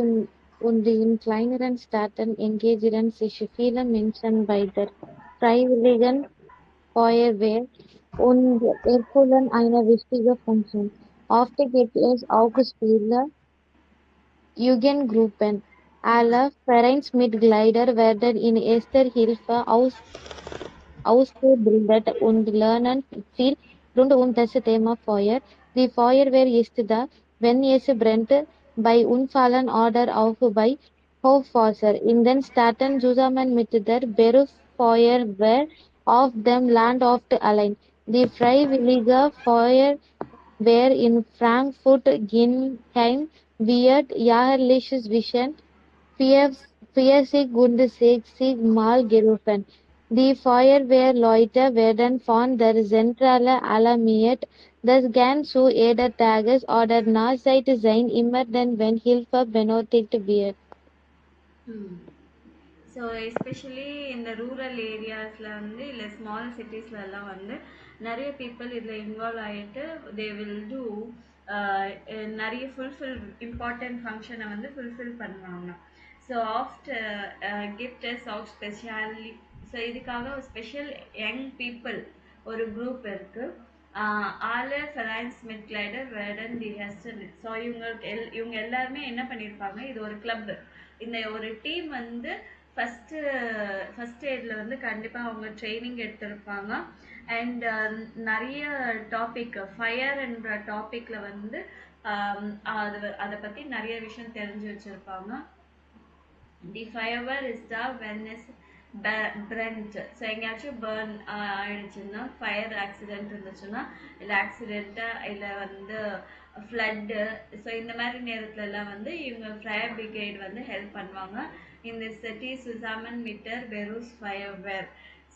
und in kleineren Staaten engagten sich viele Menschen bei der Freiwilligen Feuerwehr und erfüllen eine wichtige Funktion. Oft gibt es auch viele Jugendgruppen. Alle Vereinsmitglieder werden in erster Hilfe ausgebildet und lernen viel rund um das Thema Feuer. Die Feuerwehr ist da, wenn es brennt, bei Unfällen oder auch bei Hochwasser. In den Staaten zusammen mit der Berufsfeuerwehr auf dem Land oft allein. Die Freiwillige Feuerwehr in Frankfurt-Gienheim wird jährlich zwischen 40 und 60 Mal gerufen. Die Feuerwehrleute werden von der Zentrale alarmiert. Das kann zu jeder Tages- oder Nachtzeit sein, immer dann, wenn Hilfe benötigt wird. So especially இந்த rural ஏரியாஸில் வந்து இல்லை small சிட்டிஸ்லலாம் வந்து நிறைய people இதில் involve ஆகிட்டு they will do நிறைய important ஃபங்க்ஷனை வந்து ஃபுல்ஃபில் பண்ணுவாங்க. ஸோ கிஃப்டர்ஸ் ஆஃப் ஸ்பெஷாலி. ஸோ இதுக்காக ஒரு ஸ்பெஷல் யங் பீப்புள் ஒரு குரூப் இருக்குது. ஆலு ஃபெரைன்ஸ் மிட்லைடர் வேர்டன் தி ஹெஸ்டன். ஸோ இவங்க எல்லாருமே என்ன பண்ணியிருப்பாங்க, இது ஒரு கிளப். இந்த ஒரு டீம் வந்து ஃபஸ்ட் எய்டில் வந்து கண்டிப்பாக அவங்க ட்ரைனிங் எடுத்திருப்பாங்க. அண்ட் நிறைய டாபிக், ஃபயர் என்ற டாப்பிக்கில் வந்து அதை பற்றி நிறைய விஷயம் தெரிஞ்சு வச்சுருப்பாங்க. தி firmware is the வென்னஸ் front. So எங்கேயாச்சும் பர்ன் ஆயிடுச்சுன்னா, ஃபயர் ஆக்சிடென்ட் இருந்துச்சுன்னா, இல்லை ஆக்சிடெண்ட்டாக இல்லை வந்து ஃப்ளட்டு, ஸோ இந்த மாதிரி நேரத்துலலாம் வந்து இவங்க ஃபயர் பிரிகேட் வந்து ஹெல்ப் பண்ணுவாங்க. இந்த city சுசாமன் மிட்டர் பெரூஸ் firmware.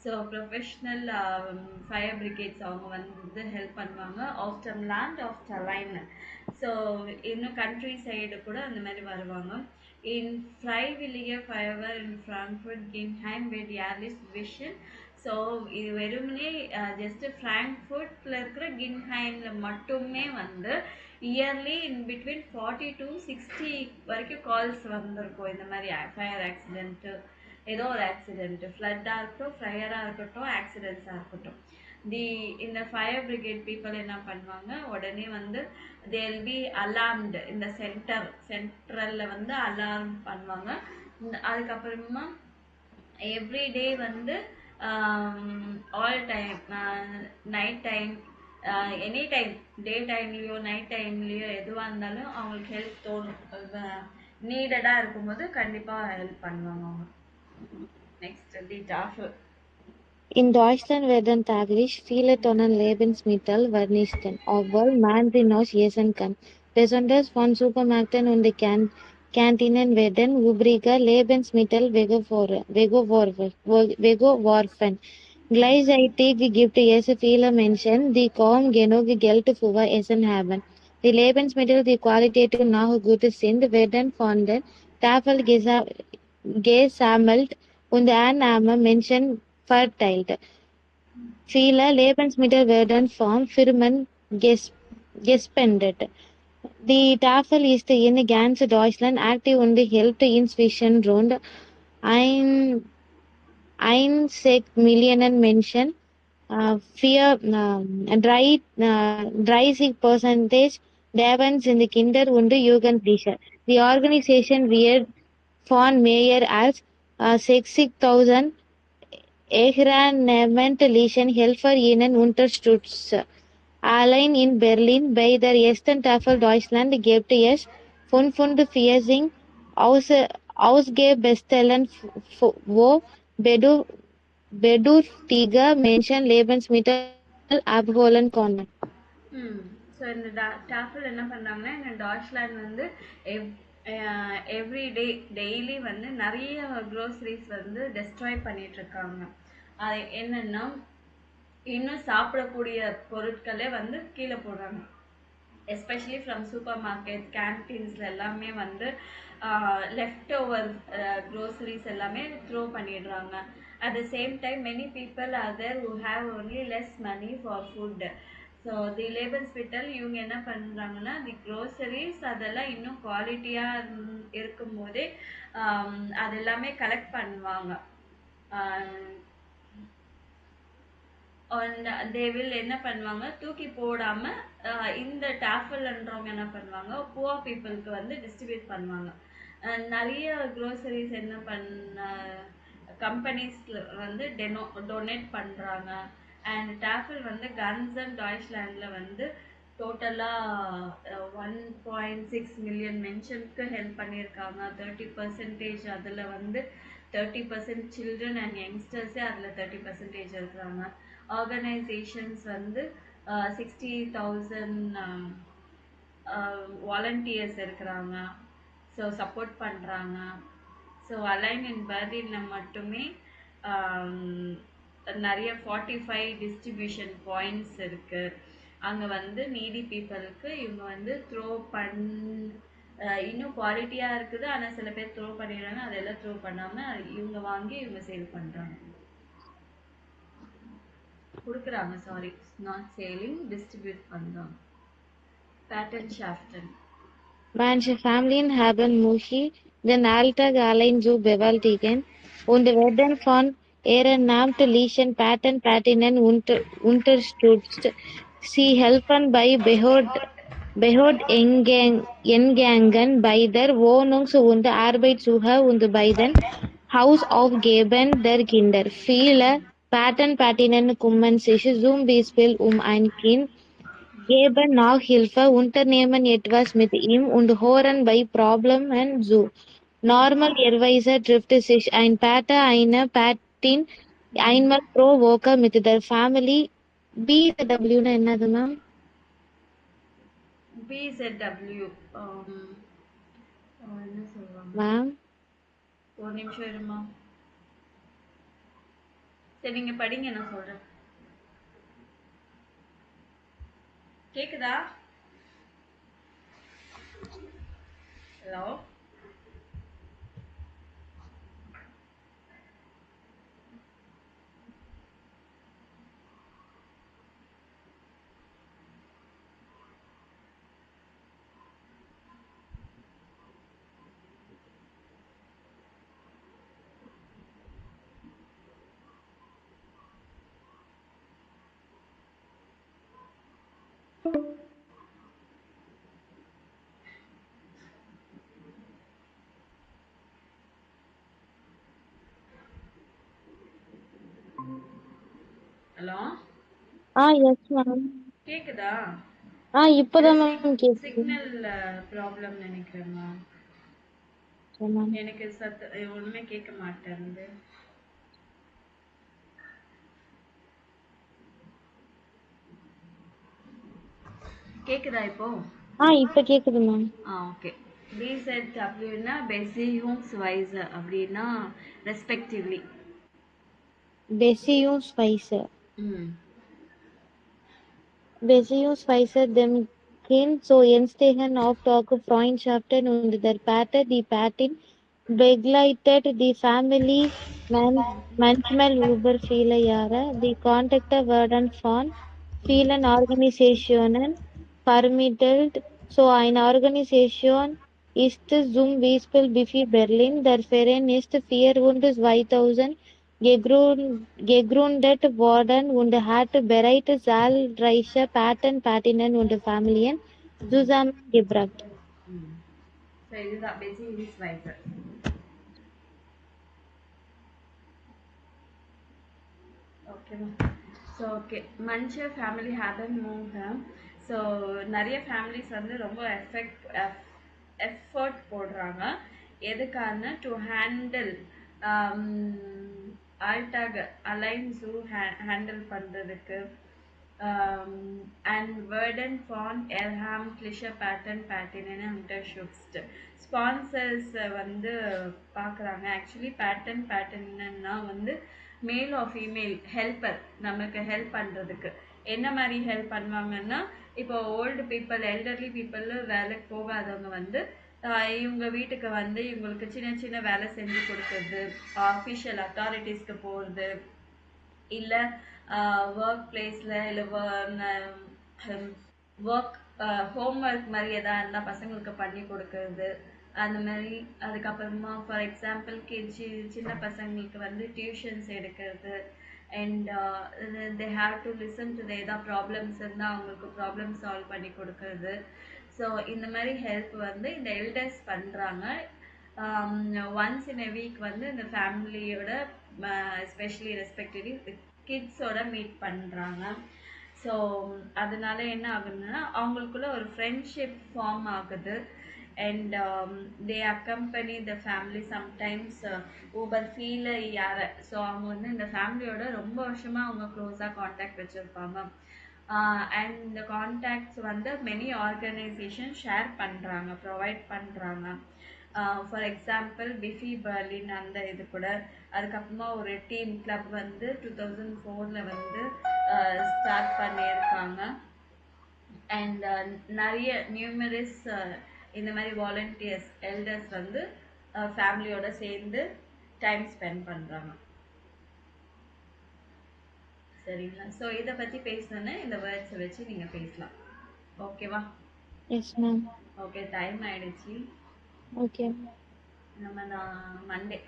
So professional fire brigades அவங்க வந்து ஹெல்ப் பண்ணுவாங்க. After land after line. So இன்னும் கண்ட்ரி சைடு கூட அந்த மாதிரி வருவாங்க. In Freiwillige Feuerwehr in Frankfurt Gienheim with Yarlis Vision. So இது வெறுமனே ஜஸ்ட் ஃப்ராங்க்ஃபர்ட்டில் இருக்கிற கின்ஹைமில் மட்டுமே வந்து இயர்லி இன் பிட்வீன் 40 to 60 வரைக்கும் கால்ஸ் வந்திருக்கும். இந்த மாதிரி ஃபயர் ஆக்சிடென்ட்டு, ஏதோ ஒரு ஆக்சிடென்ட்டு, ஃப்ளட்டாக இருக்கட்டும், ஃபயராக இருக்கட்டும், ஆக்சிடென்ட்ஸாக இருக்கட்டும். இந்த ஃபயர் பிரிகேட் பீப்புள் என்ன பண்ணுவாங்க, உடனே வந்து தேல் பி அலார்ம்டு. இந்த சென்ட்ரலில் வந்து அலார்ம் பண்ணுவாங்க. அதுக்கப்புறமா எவ்ரிடே வந்து all time, night time, any time, day டைம்லேயோ நைட் டைம்லேயோ எதுவாக இருந்தாலும் அவங்களுக்கு ஹெல்ப் தோணும், நீடடாக இருக்கும்போது கண்டிப்பாக ஹெல்ப் பண்ணுவாங்க அவங்க. நெக்ஸ்ட் தி டாஃபர். In Deutschland werden täglich viele Tonnen Lebensmittel vernichtet, obwohl man sie noch essen kann. Besonders von Supermärkten und Kantinen werden übrige Lebensmittel weggeworfen. Gleichzeitig gibt es viele Menschen, die kaum genug Geld für Essen haben. Die Lebensmittel, die qualitativ noch gut sind, werden von der Tafel gesammelt und an arme Menschen verteilt. Viele Lebensmittel werden von Firmen gespendet. Die Tafel ist in ganz Deutschland aktiv und hilft inzwischen rund 1,6 Millionen Menschen. 30% davon sind Kinder und Jugendliche. Die Organisation wird von Meyer als 60.000 Ehrenamtlichen Helfer ihnen unterstützt. Allein in Berlin bei der ersten Tafel Deutschland gibt es 45 Ausgabestellen, wo bedürftige Menschen Lebensmittel abholen können. So இந்த டாஃபில் என்ன பண்ணுறாங்கன்னா இந்த டாய்ச்லாண்ட் வந்து everyday daily வந்து நிறைய groceries வந்து destroy பண்ணிகிட்ருக்காங்க. அது என்னென்னா இன்னும் சாப்பிடக்கூடிய பொருட்களே வந்து கீழே போடுறாங்க. எஸ்பெஷலி ஃப்ரம் சூப்பர் மார்க்கெட் கேன்டீன்ஸில் எல்லாமே வந்து லெஃப்ட் ஓவர் க்ரோசரிஸ் எல்லாமே த்ரோ பண்ணிடுறாங்க. At the same time many people are there who have only less money for food. So தி லேபன்ஸ்பிட்டல் இவங்க என்ன பண்ணுறாங்கன்னா தி க்ரோசரிஸ் அதெல்லாம் இன்னும் குவாலிட்டியாக இருக்கும்போதே அது எல்லாமே கலெக்ட் பண்ணுவாங்க. தே வில் என்ன பண்ணுவாங்க தூக்கி போடாமல் இந்த டாஃபல்ன்றவங்க என்ன பண்ணுவாங்க புவர் பீப்புளுக்கு வந்து டிஸ்ட்ரிபியூட் பண்ணுவாங்க. நிறைய க்ரோசரிஸ் என்ன கம்பெனிஸில் வந்து டொனேட் பண்ணுறாங்க. அண்ட் டாஃபில் வந்து கன்ஸ் அண்ட் டாய்ச்லாண்டில் வந்து டோட்டலாக 1.6 மில்லியன் மென்ஷனுக்கு ஹெல்ப் பண்ணியிருக்காங்க. 30% அதில் வந்து 30% சில்ட்ரன் அண்ட் யங்ஸ்டர்ஸே அதில் 30% இருக்கிறாங்க. ஆர்கனைசேஷன்ஸ் வந்து 60,000 வாலண்டியர்ஸ் இருக்கிறாங்க. ஸோ சப்போர்ட் பண்ணுறாங்க. ஸோ அலைன் இன் பர்லினில் மட்டுமே நிறைய 45 டிஸ்ட்ரிபியூஷன் பாயிண்ட்ஸ் இருக்குது. அங்கே வந்து நீடி பீப்புளுக்கு இவங்க வந்து த்ரோ இன்னும் குவாலிட்டியாக இருக்குது. ஆனால் சில பேர் த்ரோ பண்ணிடுறாங்க. அதெல்லாம் த்ரோ பண்ணாமல் இவங்க வாங்கி இவங்க சேல் பண்ணுறாங்க, கொடுக்குறாங்க. சாரி, நாட் சேலிங், டிஸ்ட்ரிபியூட் பண்ணுறாங்க. Pattern ஷாஃப்டன். Manche Familien haben Mushi den Alltag allein zu bewältigen und werden von ehrenamtlichen Paten-Patinnen unterstützt. Sie helfen bei Behördenengängen, bei der Wohnungs- und Arbeitssuche und bei den Hausaufgaben der Kinder. Viele Paten-Patinnen kümmern sich zum Beispiel um ein Kind, geben Nachhilfe, unternehmen etwas mit ihm und hören bei Problemen zu. Normalerweise trifft sich ein Pate, eine Patin einmal pro Woche mit der Family. BZW என்னது ma'am? BZW என்ன சொல்லுவாங்க ma'am? ஒரு நிமிஷம் இருமா. சரி, நீங்க படிங்க, நான் சொல்றேன். கேக்குதா? Hello, hello. Yes ma'am. கேக்குதா? இப்போதான் மேம் கேக்குது. சிக்னல் ப்ராப்ளம் நினைக்கிறேம்மா. எனக்கு ஒண்ணுமே கேட்க மாட்டேங்குது. கேக்குதா இப்போ? இப்போ கேக்குது மேம். ஓகே. BZWனா Beziehungsweise அப்படின்னா respectively. Beziehungsweise. Beziehungsweise dem Kind so entstehen oft auch Freundschaften und der Pate, die Patin, begleitet die Familie manchmal über viele Jahre. Die Kontakte werden von vielen Organisationen vermittelt. So eine Organisation ist zum Beispiel Bifi Berlin. Der Verein ist 2000 gegründet worden und hat bereits zahlreiche Paten-Patinnen und Familien zusammengebracht. இதுதான் Beziehungsweise. ஓகேவா? So okay, மனுஷ family heaven move. So நிறைய families வந்து ரொம்ப effort போடுறாங்க. எதுக்கான to handle ஆல்டாக alliance handle பண்ணுறதுக்கு. And Verdun von Elham Clischer Pattern Unterstützt. Sponsors வந்து பார்க்குறாங்க. ஆக்சுவலி பேட்டர்ன்னா வந்து மேல் ஆர் ஃபீமேல் ஹெல்ப்பர், நமக்கு ஹெல்ப் பண்ணுறதுக்கு என்ன மாதிரி ஹெல்ப் பண்ணுவாங்கன்னா, இப்போ ஓல்டு பீப்புள், எல்டர்லி பீப்புள், வேலைக்கு போகாதவங்க வந்து இவங்க வீட்டுக்கு வந்து இவங்களுக்கு சின்ன சின்ன வேலை செஞ்சு கொடுக்குறது, ஆஃபிஷியல் அத்தாரிட்டிஸ்க்கு போகிறது, இல்லை ஒர்க் பிளேஸில், இல்லை ஒர்க் ஹோம்ஒர்க் மாதிரி எதாவது இருந்தால் பசங்களுக்கு பண்ணி கொடுக்கறது அந்த மாதிரி. அதுக்கப்புறமா ஃபார் எக்ஸாம்பிள் சின்ன பசங்களுக்கு வந்து டியூஷன்ஸ் எடுக்கிறது. And they have to listen to ஏதாவது ப்ராப்ளம்ஸ் இருந்தால் அவங்களுக்கு ப்ராப்ளம் சால்வ் பண்ணி கொடுக்கறது. ஸோ இந்த மாதிரி ஹெல்ப் வந்து இந்த எல்டர்ஸ் பண்ணுறாங்க. ஒன்ஸ் இன் எ வீக் வந்து இந்த ஃபேமிலியோட எஸ்பெஷலி ரெஸ்பெக்டிவ்லி கிட்ஸோட மீட் பண்ணுறாங்க. ஸோ அதனால என்ன ஆகுதுன்னா அவங்களுக்குள்ள ஒரு ஃப்ரெண்ட்ஷிப் ஃபார்ம் ஆகுது. And they accompany the family sometimes over feel யாரை. ஸோ அவங்க வந்து இந்த ஃபேமிலியோட ரொம்ப வருஷமாக அவங்க க்ளோஸாக காண்டாக்ட் வச்சுருப்பாங்க. அண்ட் இந்த காண்டாக்ட்ஸ் வந்து மெனி ஆர்கனைசேஷன் ஷேர் பண்ணுறாங்க, ப்ரொவைட் பண்ணுறாங்க. ஃபார் எக்ஸாம்பிள் பிஃபி பர்லின் அந்த இது கூட. அதுக்கப்புறமா ஒரு டீம் கிளப் வந்து 2004 வந்து ஸ்டார்ட் பண்ணியிருக்காங்க. அண்ட் நிறைய நியூமரஸ் இந்த மாதிரி வாலண்டியர்ஸ் எல்டர்ஸ் வந்து ஃபேமிலியோட சேர்ந்து டைம் ஸ்பெண்ட் பண்ணுறாங்க. சரிங்களா? ஸோ இதை பற்றி பேசணுன்னா இந்த வேர்ட்ஸை வச்சு நீங்கள் பேசலாம். ஓகேவா? Yes ma'am. ஓகே, டைம் ஆயிடுச்சு. ஓகே. நம்ம நான் மண்டே